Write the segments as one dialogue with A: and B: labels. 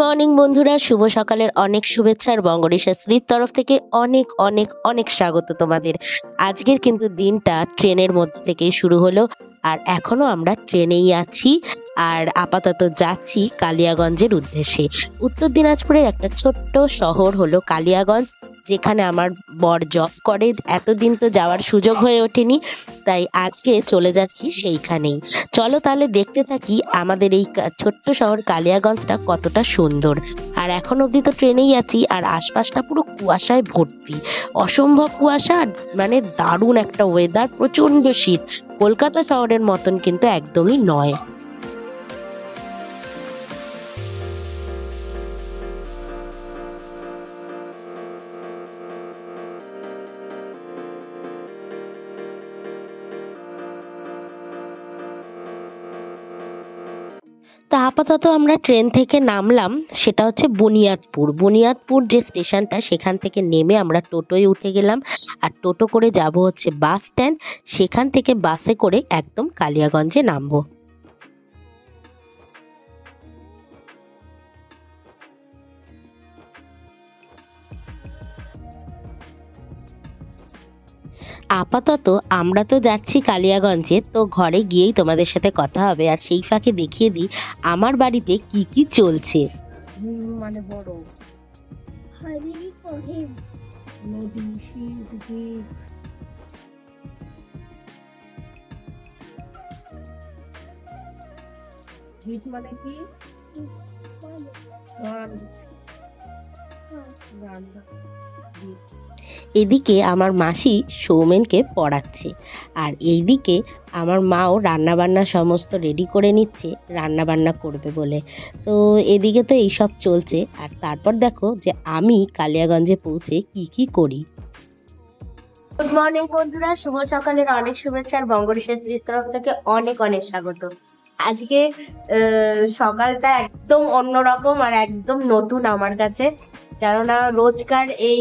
A: Morning বন্ধুরা, শুভ সকালের অনেক শুভেচ্ছা আর বঙ্গরিশাশ্রীর তরফ থেকে অনেক অনেক অনেক স্বাগত তোমাদের। আজকের কিন্তু দিনটা ট্রেনের মধ্যে থেকেই শুরু হলো আর এখনো আমরা ট্রেনেই আছি। আর আপাতত যাচ্ছি কালিয়াগঞ্জের উদ্দেশ্যে। উত্তর দিনাজপুরের একটা ছোট্ট শহর হলো কালিয়াগঞ্জ, যেখানে আমার বর জব করে। এতদিন তো যাওয়ার সুযোগ হয়ে ওঠেনি, তাই আজকে চলে যাচ্ছি সেইখানেই। চলো তাহলে দেখতে থাকি আমাদের এই ছোট্ট শহর কালিয়াগঞ্জটা কতটা সুন্দর। আর এখন অবধি তো ট্রেনেই আছি আর আশপাশটা পুরো কুয়াশায় ভর্তি, অসম্ভব কুয়াশা। আর মানে দারুণ একটা ওয়েদার, প্রচন্ড শীত, কলকাতা শহরের মতন কিন্তু একদমই নয়। তা আপাতত আমরা ট্রেন থেকে নামলাম, সেটা হচ্ছে বুনিয়াদপুর। বুনিয়াদপুর যে স্টেশনটা, সেখান থেকে নেমে আমরা টোটোয় উঠে গেলাম। আর টোটো করে যাব হচ্ছে বাস স্ট্যান্ড, সেখান থেকে বাসে করে একদম কালিয়াগঞ্জে নামবো। আপাতত আমরা তো যাচ্ছি কালিয়াগঞ্জে, তো ঘরে গিয়েই তোমাদের সাথে কথা হবে। আর সেই ফাঁকে দেখিয়ে দিই আমার বাড়িতে কি কি চলছে।
B: মানে বড় নদী দিকে বীজ মানে কি গান গান বীজ।
A: এদিকে আমার মাসি সৌমেনকে পড়াচ্ছে, আর এইদিকে আমার মাও রান্নাবান্না সমস্ত রেডি করে নিচ্ছে, রান্নাবান্না করবে বলে। তো এদিকে তো এইসব চলছে। আর তারপর দেখো যে আমি কালিয়াগঞ্জে পৌঁছে কি কি করি। গুড মর্নিং বন্ধুরা, শুভ সকালের অনেক শুভেচ্ছা আর বঙ্গরিশাশ্রীর তরফ থেকে অনেক অনেক স্বাগত। আজকে সকালটা একদম অন্যরকম আর একদম নতুন আমার কাছে, কেননা রোজকার এই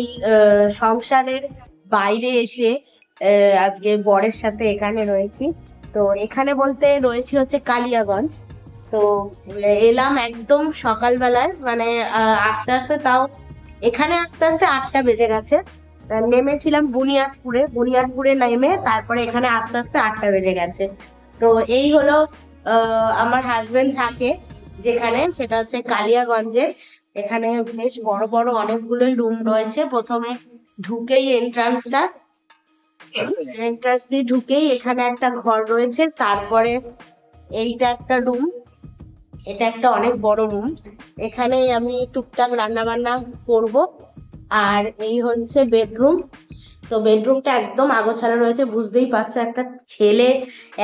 A: সংসারের বাইরে এসে আজকে বরের সাথে এখানে রয়েছি। তো এখানে বলতে রয়েছি হচ্ছে কালিয়াগঞ্জ। তো এলাম একদম সকালবেলায়, মানে আস্তে আস্তে, তাও এখানে আস্তে আস্তে 8টা বেজে গেছে। নেমেছিলাম বুনিয়াদপুরে, বুনিয়াদপুরে নেমে তারপরে এখানে আস্তে আস্তে 8টা বেজে গেছে। তো এই হলো আমার হাজবেন্ড থাকে যেখানে, সেটা হচ্ছে কালিয়াগঞ্জে। এখানে বেশ বড় বড় অনেকগুলোই রুম রয়েছে। প্রথমে ঢুকেই এন্ট্রান্স দিয়ে ঢুকেই এখানে একটা ঘর রয়েছে, তারপরে এইটা একটা রুম, এটা একটা অনেক বড় রুম। এখানেই আমি টুকটাক রান্না বান্না করব। আর এই হচ্ছে বেডরুম। তো বেডরুমটা একদম আগোছালো রয়েছে, বুঝতেই পারছো একটা ছেলে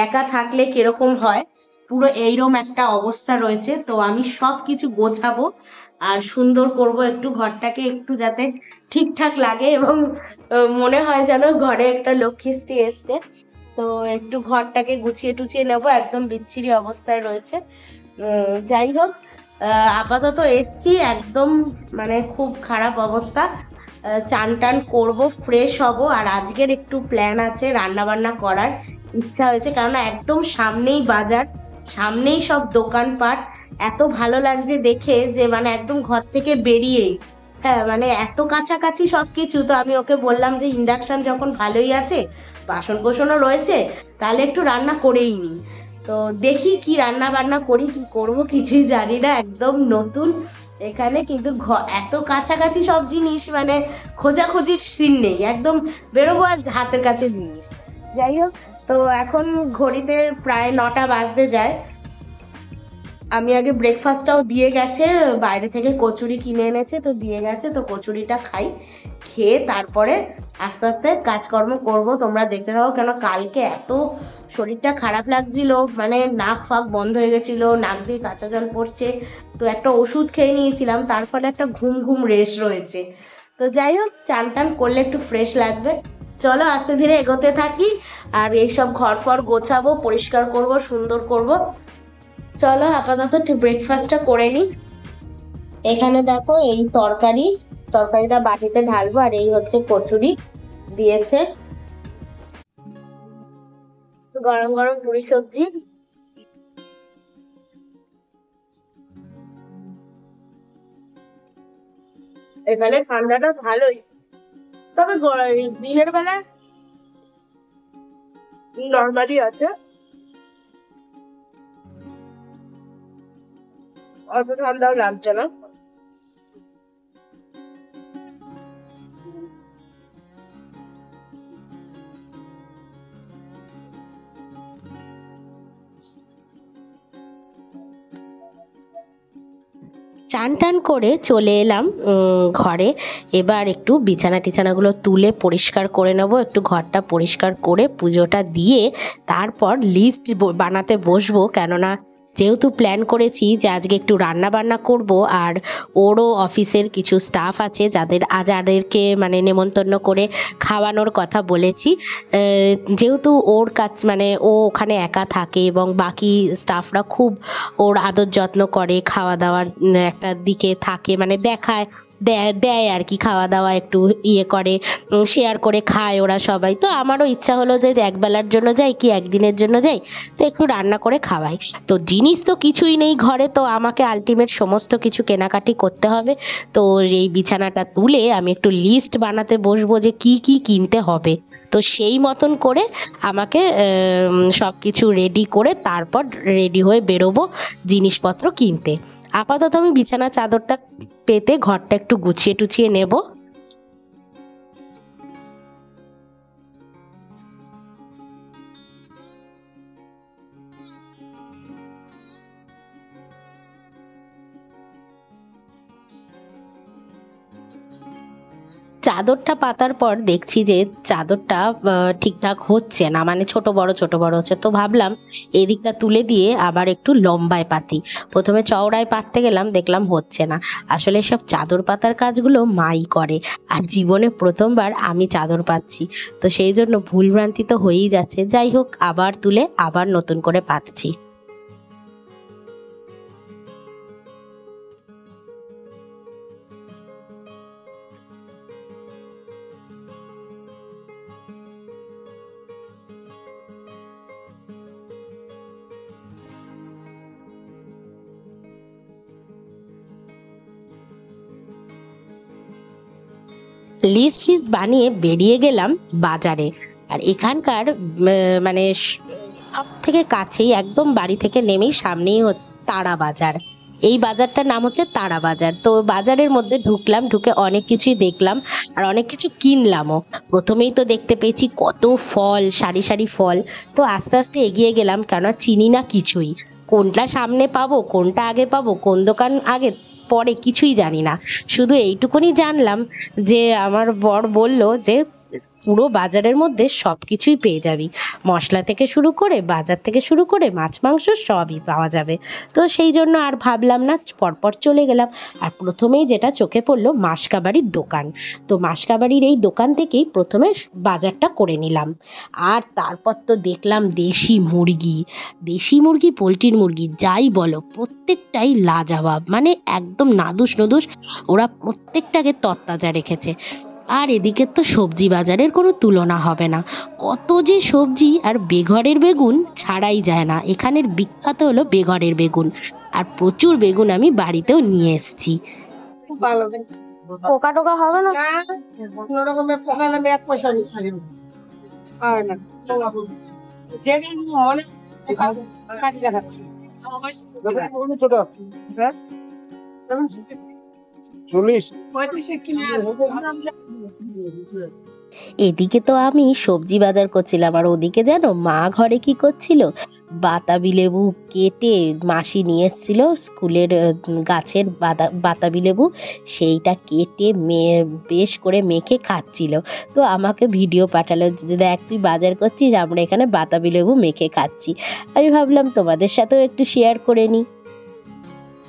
A: একা থাকলে কিরকম হয়, পুরো এইরকম একটা অবস্থা রয়েছে। তো আমি সব কিছু গোছাবো আর সুন্দর করব, একটু ঘরটাকে একটু যাতে ঠিকঠাক লাগে এবং মনে হয় যেন ঘরে একটা লক্ষ্মীশ্রী এসছে। তো একটু ঘরটাকে গুছিয়ে টুছিয়ে নেবো, একদম বিচ্ছিরি অবস্থায় রয়েছে। যাই হোক, আপাতত এসছি একদম, মানে খুব খারাপ অবস্থা। চান টান করবো, ফ্রেশ হব। আর আজকের একটু প্ল্যান আছে, রান্না বান্না করার ইচ্ছা হয়েছে, কেননা একদম সামনেই বাজার, সামনেই সব দোকানপাট। এত ভালো লাগছে দেখে যে মানে একদম ঘর থেকে বেরিয়েই, হ্যাঁ মানে এত কাছাকাছি সবকিছু। তো আমি ওকে বললাম যে ইন্ডাকশন যখন ভালোই আছে, বাসন কোসনও রয়েছে, তাহলে একটু রান্না করেই নি। তো দেখি কি রান্না বান্না করি, কি করব কিছুই জানি না, একদম নতুন এখানে। কিন্তু এত কাছাকাছি সব জিনিস, মানে খোঁজাখুঁজির সিন নেই, একদম বেরোবো আর হাতের কাছে জিনিস। যাই হোক, তো এখন ঘড়িতে প্রায় 9টা বাজতে যায়। আমি আগে ব্রেকফাস্টটাও দিয়ে গেছে, বাইরে থেকে কচুরি কিনে এনেছে, তো দিয়ে গেছে, তো কচুরিটা খাই। খেয়ে তারপরে আস্তে আস্তে কাজকর্ম করব। তোমরা দেখতে থাকো, কেন কালকে এত শরীরটা খারাপ লাগছিল, মানে নাক ফাক বন্ধ হয়ে গেছিল, নাক দিয়ে কাঁচা জল পড়ছে। তো একটা ওষুধ খেয়ে নিয়েছিলাম, তার ফলে একটা ঘুম ঘুম রেশ রয়েছে। তো যাই হোক, চান টান করলে একটু ফ্রেশ লাগবে। চলো আস্তে ধীরে এগোতে থাকি। আর এইসব ঘর ফর গোছাবো, পরিষ্কার করব, সুন্দর করব। চলো আপাতত একটু ব্রেকফাস্টটা করে নিই। এখানে দেখো এই তরকারিটা বাটিতে ঢালবো, আর এই হচ্ছে কচুরি দিয়েছে, গরম গরম পুরি সবজি। এখানে ঠান্ডাটা ভালোই, তবে দিনের বেলা নর্মালি আছে, অত ঠান্ডাও লাগছে না। চান টান করে চলে এলাম ঘরে। এবার একটু বিছানা টিছানাগুলো তুলে পরিষ্কার করে নেব, একটু ঘরটা পরিষ্কার করে পুজোটা দিয়ে তারপর লিস্ট বানাতে বসবো। কেননা যেহেতু প্ল্যান করেছি যে আজকে একটু রান্না বান্না করব, আর ওরও অফিসের কিছু স্টাফ আছে যাদেরকে মানে নেমন্তন্ন করে খাওয়ানোর কথা বলেছি। যেহেতু ওর কাজ মানে ও ওখানে একা থাকে এবং বাকি স্টাফরা খুব ওর আদর যত্ন করে, খাওয়া দাওয়ার একটা দিকে থাকে, মানে দেখায় দেয় আর কি, খাওয়া দাওয়া একটু ইয়ে করে, শেয়ার করে খায় ওরা সবাই। তো আমারও ইচ্ছা হলো যে একবেলার জন্য যাই কি একদিনের জন্য যাই, তো একটু রান্না করে খাওয়াই। তো জিনিস তো কিছুই নেই ঘরে, তো আমাকে আলটিমেট সমস্ত কিছু কেনাকাটি করতে হবে। তো এই বিছানাটা তুলে আমি একটু লিস্ট বানাতে বসবো যে কি কি কিনতে হবে। তো সেই মতন করে আমাকে সব কিছু রেডি করে তারপর রেডি হয়ে বেরোবো জিনিসপত্র কিনতে। আপাতত আমি বিছানা চাদরটা পেতে ঘরটা একটু গুছিয়ে টুছিয়ে নেব। চাদরটা পাতার পর দেখছি যে চাদরটা ঠিকঠাক হচ্ছে না, মানে ছোট বড় হচ্ছে। তো ভাবলাম এদিকটা তুলে দিয়ে আবার একটু লম্বায় পাতি। প্রথমে চওড়ায় পাততে গেলাম, দেখলাম হচ্ছে না। আসলে সব চাদর পাতার কাজগুলো মাই করে, আর জীবনে প্রথমবার আমি চাদর পাচ্ছি। তো সেই জন্য ভুলভ্রান্তি তো হয়েই যাচ্ছে। যাই হোক, আবার তুলে আবার নতুন করে পাতছি। লিস্ট ফিস্ট বানিয়ে বেরিয়ে গেলাম বাজারে। আর এখানকার মানে সব থেকে কাছেই, একদম বাড়ি থেকে নেমেই সামনেই হচ্ছে তারা বাজার। এই বাজারটার নাম হচ্ছে তারা বাজার। তো বাজারের মধ্যে ঢুকলাম, ঢুকে অনেক কিছুই দেখলাম আর অনেক কিছু কিনলামও। প্রথমেই তো দেখতে পেয়েছি কত ফল, সারি সারি ফল। তো আস্তে আস্তে এগিয়ে গেলাম, কেননা চিনি না কিছুই, কোনটা সামনে পাবো, কোনটা আগে পাবো, কোন দোকান আগে পরে কিছুই জানি না। শুধু এইটুকুনি জানলাম যে আমার বর বলল যে পুরো বাজারের মধ্যে সবকিছুই পেয়ে যাবি, মশলা থেকে শুরু করে বাজার থেকে শুরু করে মাছ মাংস সবই পাওয়া যাবে। তো সেই জন্য আর ভাবলাম না, পরপর চলে গেলাম। আর প্রথমেই যেটা চোখে পড়লো মাসকাবাড়ির দোকান। তো মাসকাবাড়ির এই দোকান থেকেই প্রথমে বাজারটা করে নিলাম। আর তারপর তো দেখলাম দেশি মুরগি পোলট্রির মুরগি যাই বলো প্রত্যেকটাই লাজবাব, মানে একদম নাদুস নুদুস, ওরা প্রত্যেকটাকে তরতাজা রেখেছে। আর এদিকে তো সবজি বাজারের কোনো তুলনা হবে না, কত যে সবজি। আর বেঘরের বেগুন ছাড়াই যায় না, এখানের বিখ্যাত হলো বেঘরের বেগুন। আর প্রচুর বেগুন আমি বাড়িতেও নিয়ে এসেছি।
B: খুব ভালো।
A: পোকা টোকা হবে না?
B: না, কোনো রকমের পোকা লাগলে 1 পয়সা নিতে হয় না। যেটা মনে কাটি দেখাচ্ছি।
A: এদিকে তো আমি সবজি বাজার করছিলাম, আর ওদিকে জানো মা ঘরে কি করছিল, বাতাবি লেবু কেটে মাসি নিয়ে এসেছিল স্কুলের গাছের বাতাবি লেবু, সেইটা কেটে বেশ করে মেখে খাচ্ছিল। তো আমাকে ভিডিও পাঠালো যে দেখ তুই বাজার করছিস, আমরা এখানে বাতাবি লেবু মেখে খাচ্ছি। আমি ভাবলাম তোমাদের সাথেও একটু শেয়ার করে নিই।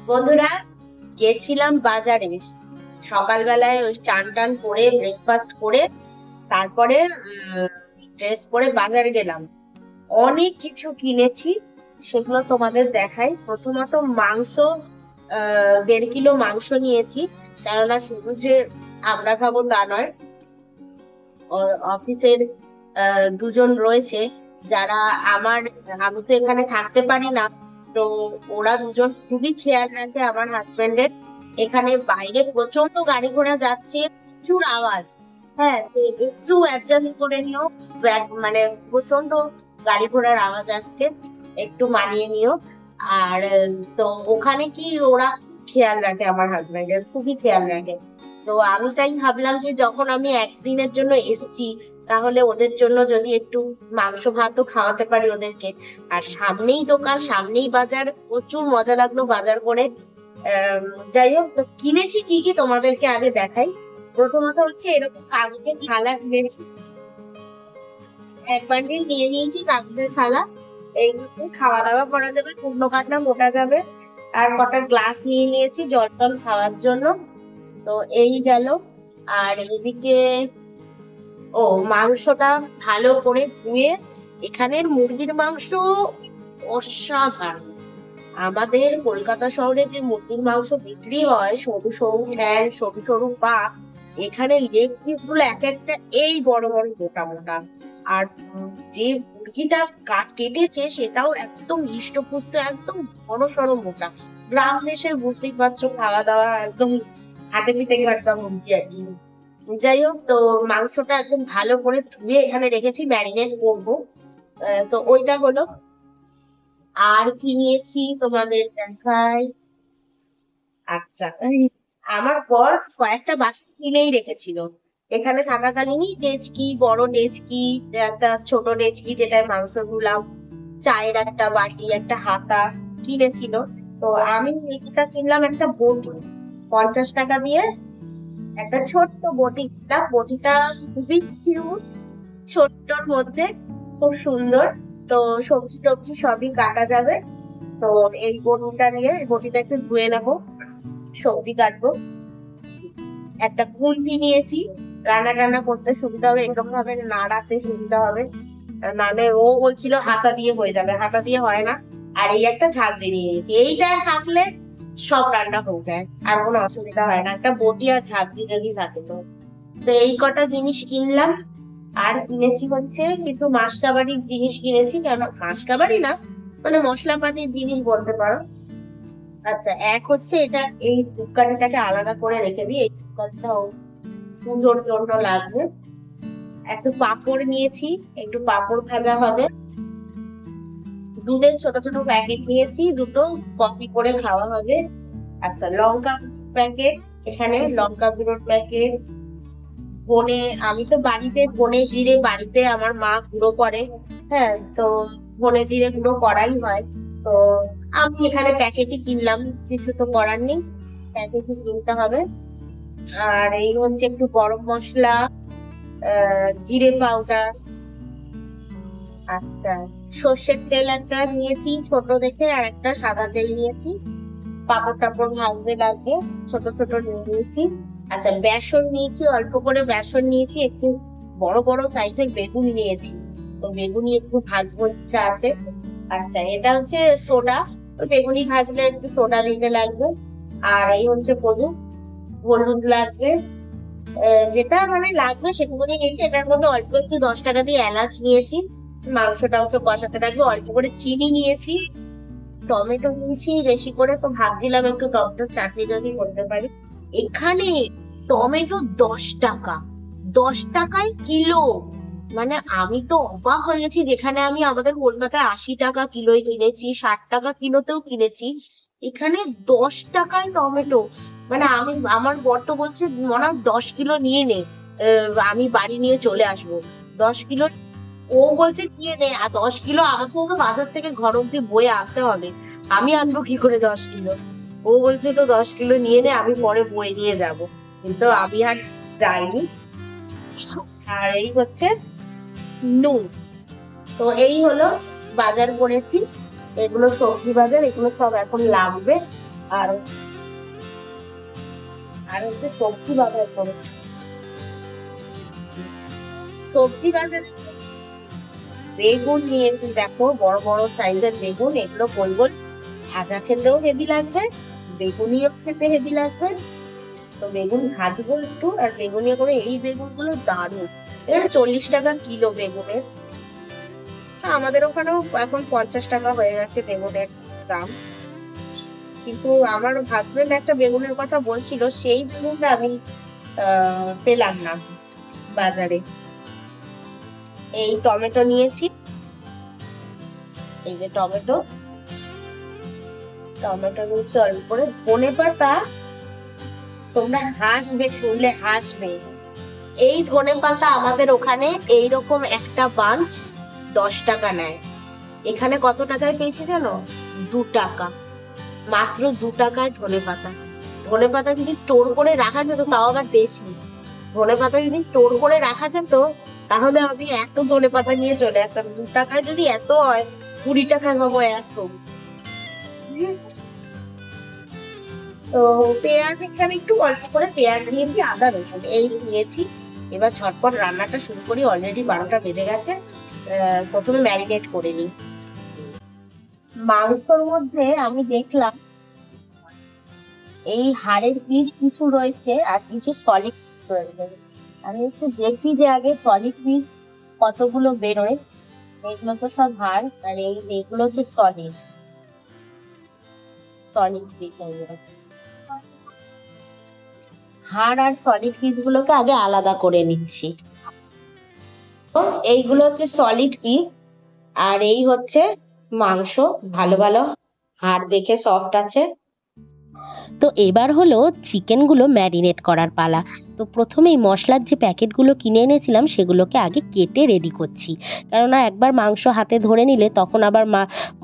A: বন্ধুরা, গেছিলাম বাজারে সকালবেলায়, ওই চান টান করে ব্রেকফাস্ট করে তারপরে ড্রেস পরে বাজারে গেলাম। অনেক কিছু কিনেছি, সেগুলো তোমাদের দেখাই। প্রথমত মাংস, 1.5 কিলো মাংস নিয়েছি। কেননা শুধু যে আমরা খাবো তা নয়, অফিসের দুজন রয়েছে যারা আমি তো এখানে থাকতে পারি না, তো ওরা দুজন খুবই খেয়াল রাখে আমার হাজবেন্ডের। এখানে বাইরে প্রচন্ড গাড়ি ঘোড়া যাচ্ছে, প্রচুর আওয়াজ। হ্যাঁ, তো একটু অ্যাডজাস্ট করে নিও, মানে প্রচন্ড গাড়ি ঘোড়ার আওয়াজ আসছে, একটু মানিয়ে নিও। আর তো ওখানে কি ওরা খুব খেয়াল রাখে, আমার হাজবেন্ডের খুবই খেয়াল রাখে। তো আমি তাই ভাবলাম যে যখন আমি একদিনের জন্য এসেছি, তাহলে ওদের জন্য যদি একটু মাংস ভাতও খাওয়াতে পারি ওদেরকে। আর সামনেই দোকান, সামনেই বাজার, প্রচুর মজা লাগলো বাজার করে। যাই হোক, তো কিনেছি কি কি তোমাদেরকে আগে দেখাই। প্রথমত হচ্ছে এরকম কাগজের থালা কিনেছি, এক বান্ডিল নিয়ে নিয়েছি কাগজের থালা। এইগুলো খাওয়া দাওয়া করা যাবে, কুমড়ো কাটনা মোটা যাবে। আর কটা গ্লাস নিয়ে নিয়েছি জল টল খাওয়ার জন্য। তো এই গেল। আর এদিকে মাংসটা ভালো করে ধুয়ে, এখানের মুরগির মাংস অসাধারণ। আমাদের কলকাতা শহরে যে মুরগির মাংস বিক্রি হয়, সরু সরু ঠ্যাং, সরু সরু পা, এখানে লেগ পিস গুলো এক একটা এই বড় বড় মোটা মোটা। আর যে মুরগিটা কেটেছে সেটাও একদম হৃষ্টপুষ্ট, একদম বড় সড়ো মোটা। গ্রাম দেশের বুঝতেই পারছো, খাওয়া দাওয়া একদম হাতে পিঠে ঘাটতা মুরগি আর কি। যাই হোক, তো মাংসটা একদম ভালো করে ধুয়ে এখানে রেখেছি, ম্যারিনেট করবো। তো ওইটা হলো। আর কি নিয়েছি তোমাদের দেখাই। আচ্ছা, আমার বর কয়েকটা বাক্স কিনেই রেখেছিল এখানে থাকাকালীনই। ডেচকি, বড় ডেচকি, একটা ছোট ডেচকি যেটায় মাংস ধুলাম, চায়ের একটা বাটি, একটা হাতা কিনেছিল। তো আমি এক্সট্রা কিনলাম একটা বটি, 50 টাকা দিয়ে একটা ছোট্ট বটি কিনলাম। বটিটা খুবই কিউট, ছোট্টর মধ্যে খুব সুন্দর। তো সবজি টবজি সবই কাটা যাবে। তো এই বটিটা নিয়ে, এই বটিটা একটু ধুয়ে নেবো, সবজি কাটবো। একটা খুন্তি নিয়েছি, রান্না টান্না করতে সুবিধা হবে, এরকম ভাবে নাড়াতে সুবিধা হবে। নাহলে ও বলছিল হাতা দিয়ে হয়ে যাবে, হাতা দিয়ে হয় না। আর এই একটা ঝাঁঝরি নিয়ে নিয়েছি, এইটা থাকলে সব রান্না হয়ে যায়, আর কোনো অসুবিধা হয় না। একটা বটি আর ঝাঁঝরি যদি থাকে তো। তো এই কটা জিনিস কিনলাম। আর কিনেছি হচ্ছে কিছু মাসকাবাড়ির জিনিস কিনেছি, কেন মাসকাবাড়ি না, মানে মশলাপাতির জিনিস বলতে পারো। আচ্ছা, এক হচ্ছে এটা, এই ধূপকাঠিটাকে আলাদা করে রেখে দিই, এই ধূপকাঠিটাও পুজোর জন্য লাগবে। একটু পাঁপড় নিয়েছি, একটু পাঁপড় ভাজা হবে। দুধের ছোট ছোট প্যাকেট নিয়েছি, দুটো কপি করে খাওয়া হবে। আচ্ছা, লঙ্কা প্যাকেট, এখানে লঙ্কা গুঁড়োর প্যাকেট। বনে, আমি তো বাড়িতে ধনে জিরে বাড়িতে আমার মা গুঁড়ো করে। হ্যাঁ, তো ধনে জিরে গুঁড়ো করাই হয়। তো আমি এখানে প্যাকেটই কিনলাম, কিছু তো করার নেই, প্যাকেটই কিনতে হবে। আর এই হচ্ছে একটু গরম মশলা, জিরে পাউডার। আচ্ছা, সর্ষের তেল একটা নিয়েছি ছোট দেখে, আর একটা সাদা তেল নিয়েছি। পাঁপড় টাপড় ভাজতে লাগবে, ছোট ছোট নিয়ে নিয়েছি। আচ্ছা, বেসন নিয়েছি, অল্প করে বেসন নিয়েছি। একটু বড় বড় সাইজের বেগুন নিয়েছি, তো বেগুনি একটু ভাজবো ইচ্ছা আছে। আচ্ছা, এটা হচ্ছে সোডা, বেগুনি ভাজলে একটু সোডা দিতে লাগবে। আর এই হচ্ছে হলুদ, হলুদ লাগবে। যেটা মানে লাগবে সেগুলো নিয়েছি। এটার মধ্যে অল্প একটু 10 টাকা দিয়ে এলাচ নিয়েছি, মাংস টাংস কষাতে লাগবে। অল্প করে চিনি নিয়েছি, টমেটো নিয়েছি বেশি করে। তো ভাবছিলাম একটু টমেটোর চাটনি যদি করতে পারি। এখানে টমেটো 10 টাকা, 10 টাকায় কিলো। মানে আমি তো অবাক হয়ে গেছি, যেখানে আমি আমাদের কলকাতায় 80 টাকা কিলোয় কিনেছি, 60 টাকা কিলোতেও কিনেছি, এখানে 10 টাকায় টমেটো। মানে আমি, আমার বর তো বলছে মনে হয় 10 কিলো নিয়ে নে, আমি বাড়ি নিয়ে চলে আসবো। 10 কিলো ও বলছে নিয়ে নে, আর 10 কিলো আমাকে ওকে বাজার থেকে ঘর অব্দি বয়ে আনতে হবে। আমি আনবো কি করে 10 কিলো? ও বলছে তো 10 কিলো নিয়ে নে, আমি পরে বয়ে নিয়ে যাব। কিন্তু আমি আর যাইনি। আর এই হচ্ছে নুন। তো এই হলো বাজার করেছি, এগুলো সবজি বাজার, এগুলো সব এখন লাগবে। আর আর হচ্ছে সবজি বাজার করেছি, সবজি বাজারে বেগুন নিয়েছি, দেখো বড় বড় সাইজের বেগুন। এগুলো গোল গোল ভাজা খেতেও হেভি লাগবে, বেগুনিও খেতে হেভি লাগবে। তো বেগুন ভাজবো একটু, আর বেগুনিও করে। এই বেগুন গুলো দারুণ, এর 40 টাকা কিলো বেগুনের। আমাদের ওখানেও এখন 50 টাকা হয়ে গেছে বেগুনের দাম। কিন্তু আমার হাজবেন্ড একটা বেগুনের কথা বলছিল, সেই বেগুনটা আমি পেলাম না বাজারে। এই টমেটো নিয়েছি, এই যে টমেটো নিয়েছি অল্প করে। ধনেপাতা তোমরা হাসবে, শুনলে হাসবে। এই ধনেপাতা আমাদের ওখানে এইরকম একটা বাঞ্চ 10 টাকা নেয়। এখানে কত টাকায় পেয়েছি জানো? 2 টাকা, মাত্র 2 টাকায় ধনেপাতা। ধনেপাতা যদি স্টোর করে রাখা যেত, তাও আবার দেশি ধনেপাতা যদি স্টোর করে রাখা যেত, তাহলে আমি এত ধনেপাতা নিয়ে চলে আসতাম। 2 টাকায় যদি এত হয়, 20 টাকায় পাবো এত। তো পেঁয়াজ এখানে একটু অল্প করে পেঁয়াজ নিয়েছি, আদা রসুন এই নিয়েছি। এবার ঝটপট রান্নাটা শুরু করি, অলরেডি 12টা বেজে গেছে। প্রথমে ম্যারিনেট করে নিই। মাংসর মধ্যে আমি দেখলাম এই হাড়ের পিস কিছু রয়েছে আর কিছু সলিড রয়েছে। আমি একটু দেখি যে আগে সলিড পিস কতগুলো বেরোয়। এগুলো তো সব হাড়, আর এই যে এগুলো হচ্ছে সলিড পিস। এগুলো হাড় আর সলিড পিস গুলোকে আগে আলাদা করে নিচ্ছি। এইগুলো হচ্ছে সলিড পিস, আর এই হচ্ছে মাংস। ভালো ভালো হাড় দেখে সফট আছে। তো এবার হলো চিকেনগুলো ম্যারিনেট করার পালা। তো প্রথমেই মশলার যে প্যাকেটগুলো কিনে এনেছিলাম সেগুলোকে আগে কেটে রেডি করছি, কেননা একবার মাংস হাতে ধরে নিলে তখন আবার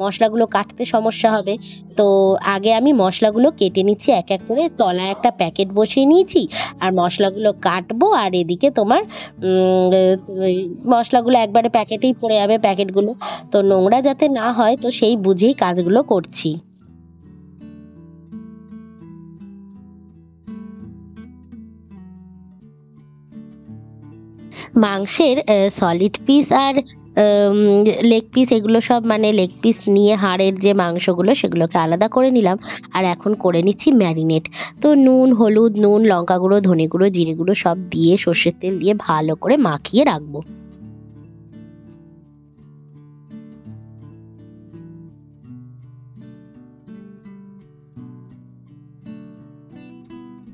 A: মশলাগুলো কাটতে সমস্যা হবে। তো আগে আমি মশলাগুলো কেটে নিচ্ছি এক এক করে। তলায় একটা প্যাকেট বসিয়ে নিয়েছি আর মশলাগুলো কাটবো, আর এদিকে তোমার মশলাগুলো একবারে প্যাকেটেই পড়ে যাবে প্যাকেটগুলো, তো নোংরা যাতে না হয়, তো সেই বুঝেই কাজগুলো করছি। মাংসের সলিড পিস আর লেগ পিস, এগুলো সব মানে লেগ পিস নিয়ে হাড়ের যে মাংসগুলো সেগুলোকে আলাদা করে নিলাম। আর এখন করে নিচ্ছি ম্যারিনেট। তো নুন, হলুদ, লঙ্কা গুঁড়ো, ধনে গুঁড়ো, জিরে গুঁড়ো সব দিয়ে সর্ষের তেল দিয়ে ভালো করে মাখিয়ে রাখবো।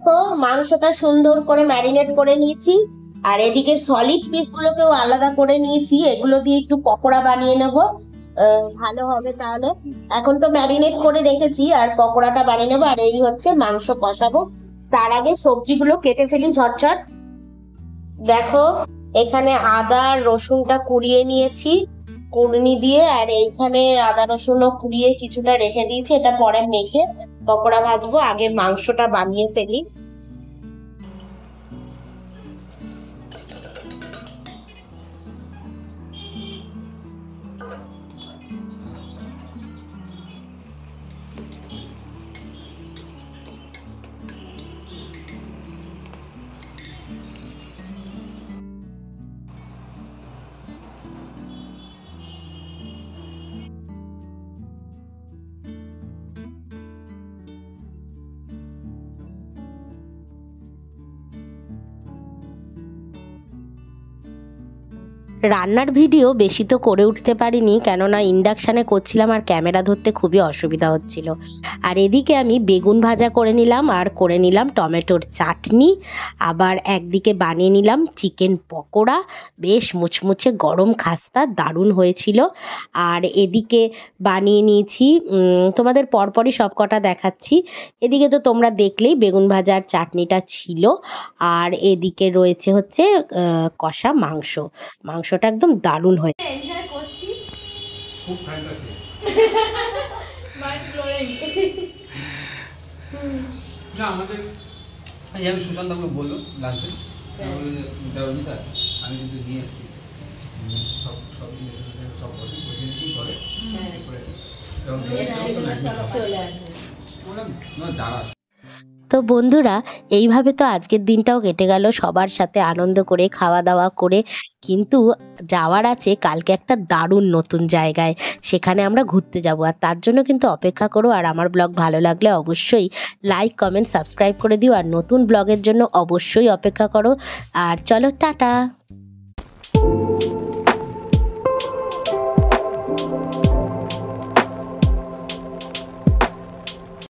A: তো মাংসটা সুন্দর করে ম্যারিনেট করে নিয়েছি, আর এদিকে সলিড পিস গুলোকেও আলাদা করে নিয়েছি। এগুলো দিয়ে একটু পকোড়া বানিয়ে নেবো, ভালো হবে তাহলে। এখন তো ম্যারিনেট করে রেখেছি, আর পকোড়াটা বানিয়ে নেবো। আর এই হচ্ছে মাংস কষাবো। তার আগে সবজিগুলো কেটে ফেলি ঝটঝট। দেখো এখানে আদা রসুনটা কুড়িয়ে নিয়েছি কুড়নি দিয়ে, আর এইখানে আদা রসুনও কুড়িয়ে কিছুটা রেখে দিয়েছি। এটা পরে মেখে পকোড়া ভাজবো। আগে মাংসটা বানিয়ে ফেলি। রান্নার ভিডিও বেশি তো করে উঠতে পারিনি, কেননা ইন্ডাকশানে করছিলাম আর ক্যামেরা ধরতে খুবই অসুবিধা হচ্ছিল। আর এদিকে আমি বেগুন ভাজা করে নিলাম, আর করে নিলাম টমেটোর চাটনি। আবার একদিকে বানিয়ে নিলাম চিকেন পকোড়া, বেশ মুচমুচে গরম খাস্তা, দারুণ হয়েছিল। আর এদিকে বানিয়ে নিয়েছি, তোমাদের পরপরই সব কটা দেখাচ্ছি। এদিকে তো তোমরা দেখলেই বেগুন ভাজার চাটনিটা ছিল। আর এদিকে রয়েছে হচ্ছে কষা মাংসটা একদম দারুণ হয়েছে।
C: এনজয় করছি
D: খুব ফ্যান্টাস্টিক।
C: Mind blowing.
D: না আমাদের এই আমি সুশান্ত আমাকে বললো লাস্টে, দেবজিতা আমি কিন্তু নিয়ে এসেছি সব সব সব বসে কি করে এবং
C: চলে আসবে
D: বললাম না দাঁড়া।
A: তো বন্ধুরা, এইভাবে তো আজকের দিনটাও কেটে গেল সবার সাথে আনন্দ করে, খাওয়া দাওয়া করে। কিন্তু যাওয়ার আছে কালকে একটা দারুণ নতুন জায়গায়, সেখানে আমরা ঘুরতে যাব। আর তার জন্য কিন্তু অপেক্ষা করো। আর আমার ব্লগ ভালো লাগলে অবশ্যই লাইক, কমেন্ট, সাবস্ক্রাইব করে দিও। আর নতুন ব্লগের জন্য অবশ্যই অপেক্ষা করো। আর চলো, টাটা।